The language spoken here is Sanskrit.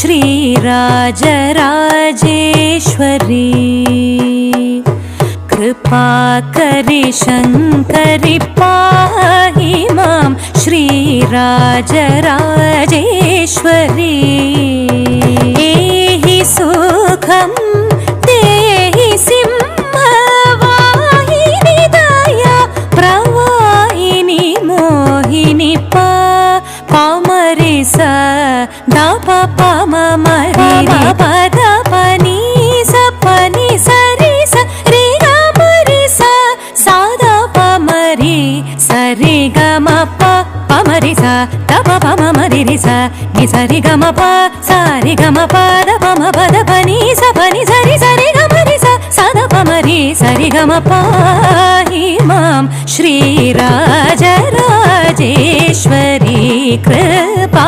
श्रीराजराजेश्वरी कृपाकरि शङ्करि पाहि मां श्रीराजराजेश्वरी एहि सुखं देहि सिंहवाहिनि दया प्रवाहिनि मोहिनि पामरि स द प प म म रि रि प द प नि स प नि स रि स रि ग म रि स सा द प म रि स रि ग म प प म रि स द प प म म रि रि स नि स रि ग म प सा रि ग म प द प म प द प नि स रि ग म रि स सा द प म रि स रि ग म पाहि मां श्रीराजराजेश्वरी कृपा